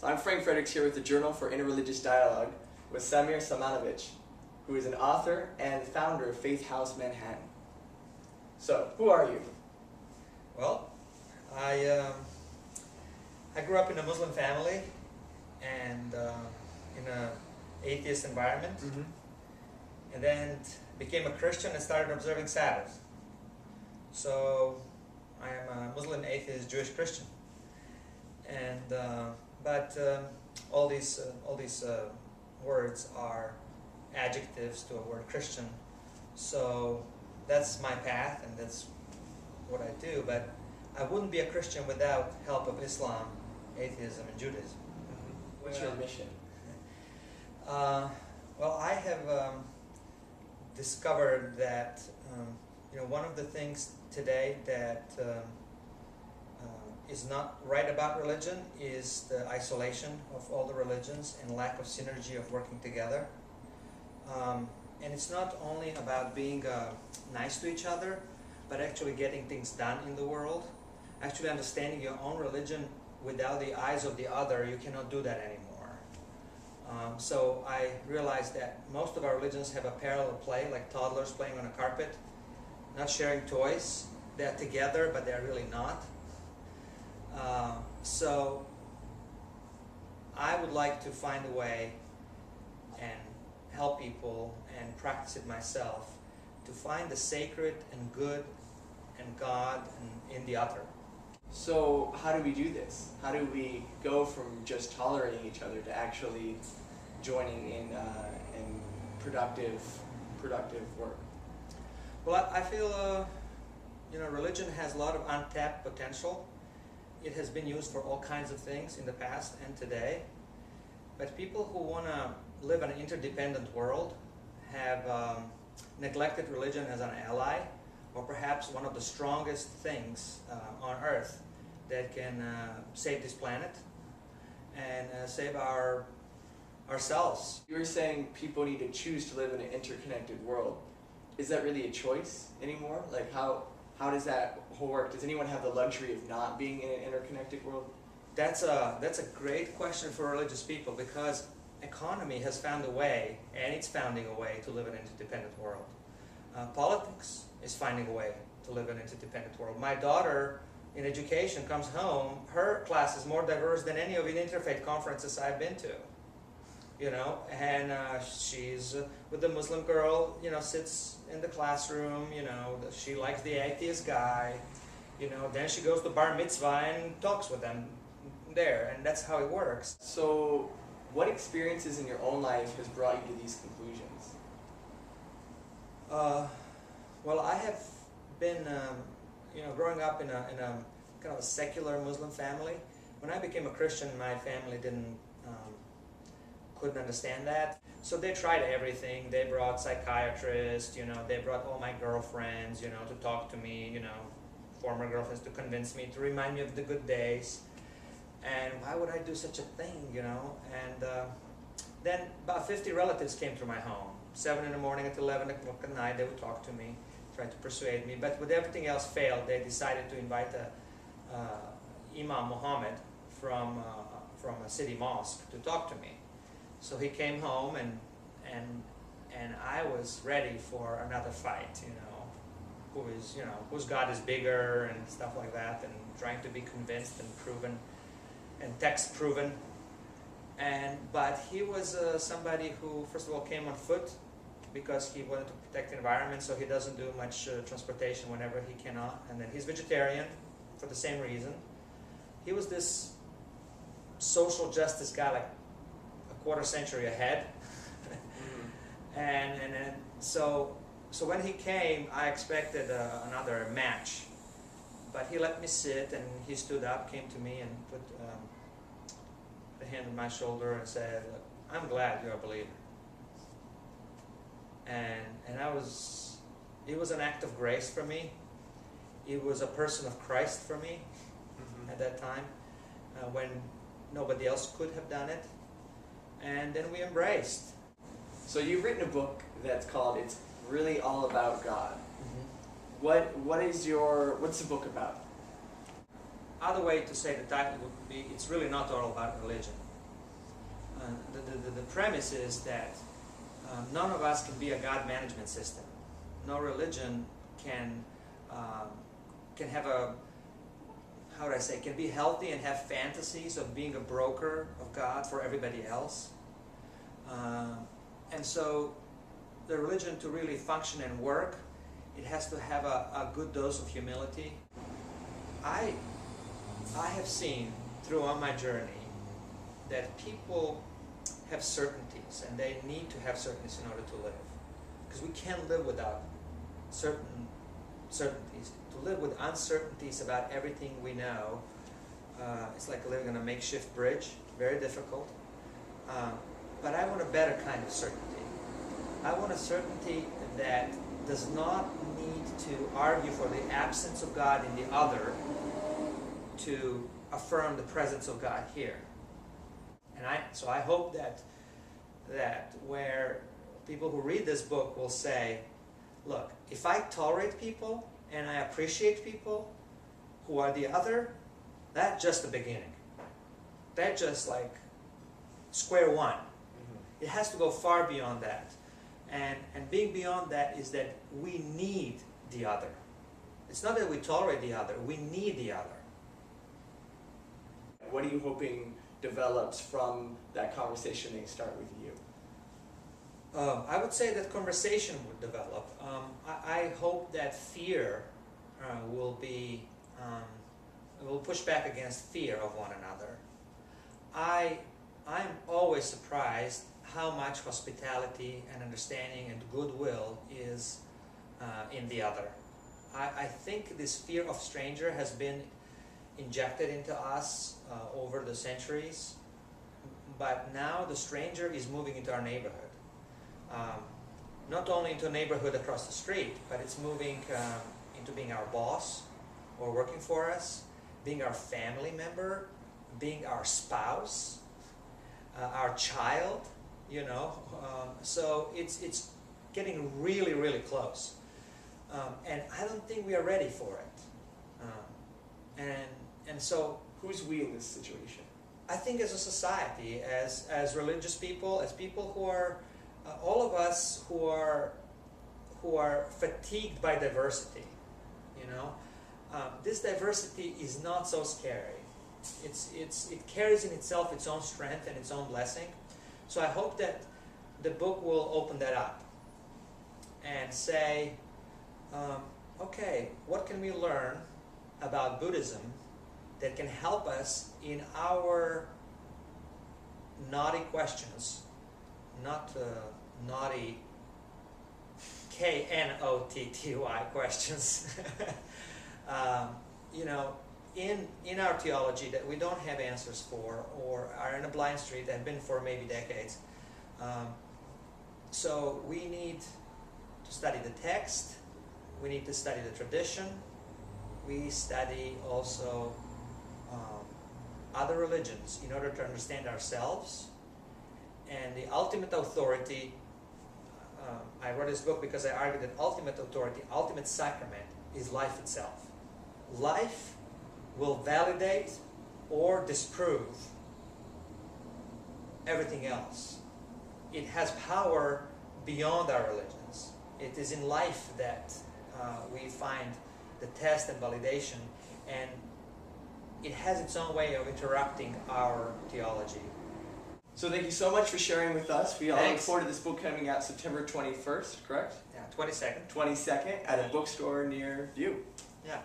So I'm Frank Fredericks here with the Journal for Interreligious Dialogue with Samir Selmanovic, who is an author and founder of Faith House Manhattan. So, who are you? Well, I grew up in a Muslim family and in an atheist environment, and then became a Christian and started observing Sabbath. So I am a Muslim, atheist, Jewish Christian, and but all these words are adjectives to a word Christian. So that's my path, and that's what I do. But I wouldn't be a Christian without help of Islam, atheism, and Judaism. What's your mission? Well, I have discovered that one of the things today that is not right about religion is the isolation of all the religions and lack of synergy of working together. And it's not only about being nice to each other, but actually getting things done in the world. Actually understanding your own religion without the eyes of the other, you cannot do that anymore. So I realized that most of our religions have a parallel play, like toddlers playing on a carpet, not sharing toys. They're together, but they're really not. So I would like to find a way and help people and practice it myself to find the sacred and good and God and in the other. So how do we do this? How do we go from just tolerating each other to actually joining in productive work? Well, I feel religion has a lot of untapped potential. It has been used for all kinds of things in the past and today. But people who want to live in an interdependent world have neglected religion as an ally, or perhaps one of the strongest things on earth that can save this planet and save ourselves. You were saying people need to choose to live in an interconnected world. Is that really a choice anymore? Like how does that whole work? Does anyone have the luxury of not being in an interconnected world? That's a great question for religious people, because economy has found a way, and it's finding a way to live in an interdependent world. Politics is finding a way to live in an interdependent world. My daughter in education comes home, her class is more diverse than any of the interfaith conferences I've been to. And she's with the Muslim girl, sits in the classroom, she likes the atheist guy, then she goes to bar mitzvah and talks with them there, and that's how it works. So what experiences in your own life has brought you to these conclusions? Well, I have been, growing up in a kind of a secular Muslim family. When I became a Christian, my family couldn't understand that. So they tried everything. They brought psychiatrists, they brought all my girlfriends, to talk to me, former girlfriends, to convince me, to remind me of the good days. And why would I do such a thing, And then about 50 relatives came to my home. 7 in the morning at 11 o'clock at night, they would talk to me, try to persuade me. But with everything else failed, they decided to invite Imam Muhammad from a city mosque to talk to me. So he came home, and I was ready for another fight, whose God is bigger and stuff like that, and trying to be convinced and proven and text proven. But he was somebody who, first of all, came on foot because he wanted to protect the environment, so he doesn't do much transportation whenever he cannot. And then he's vegetarian for the same reason. He was this social justice guy, like a quarter century ahead. So when he came, I expected another match, but he let me sit, and he stood up, came to me, and put the hand on my shoulder and said, "I'm glad you're a believer." And it was an act of grace for me. It was a person of Christ for me at that time, when nobody else could have done it. And then we embraced. So you've written a book that's called "It's Really All About God." What's the book about? Other way to say the title would be, it's really not all about religion. the premise is that none of us can be a God management system. No religion can have a, how would I say, can be healthy and have fantasies of being a broker of God for everybody else. And so the religion, to really function and work, it has to have a good dose of humility. I have seen throughout my journey that people have certainties, and they need to have certainties in order to live. Because we can't live without certain certainties. To live with uncertainties about everything we know, it's like living on a makeshift bridge, very difficult. But I want a better kind of certainty. I want a certainty that does not need to argue for the absence of God in the other to affirm the presence of God here. And so I hope that where people who read this book will say, look, if I tolerate people and I appreciate people who are the other, that's just the beginning. That's just like square one. It has to go far beyond that. And being beyond that is that we need the other. It's not that we tolerate the other, we need the other. What are you hoping develops from that conversation they start with you? I would say that conversation would develop. I hope that fear will push back against fear of one another. I'm always surprised how much hospitality and understanding and goodwill is in the other. I think this fear of stranger has been injected into us over the centuries, but now the stranger is moving into our neighborhood. Not only into a neighborhood across the street, but it's moving into being our boss or working for us, being our family member, being our spouse, our child, you know. So it's getting really, really close. And I don't think we are ready for it. And so, who's we in this situation? I think as a society, as religious people, as people who are, all of us who are fatigued by diversity, you know, this diversity is not so scary. It carries in itself its own strength and its own blessing. So I hope that the book will open that up and say, okay, what can we learn about Buddhism that can help us in our naughty questions, not naughty K-N-O-T-T-Y questions, you know, in our theology that we don't have answers for, or are in a blind street that have been for maybe decades. So we need to study the text, we need to study the tradition, we study also other religions in order to understand ourselves. And the ultimate authority, I wrote this book because I argue that ultimate authority, ultimate sacrament is life itself. Life will validate or disprove everything else. It has power beyond our religions. It is in life that we find the test and validation, and it has its own way of interrupting our theology. So thank you so much for sharing with us. We all look Thanks. forward to this book coming out September 21st, correct? Yeah, 22nd. 22nd at a bookstore near you. Yeah.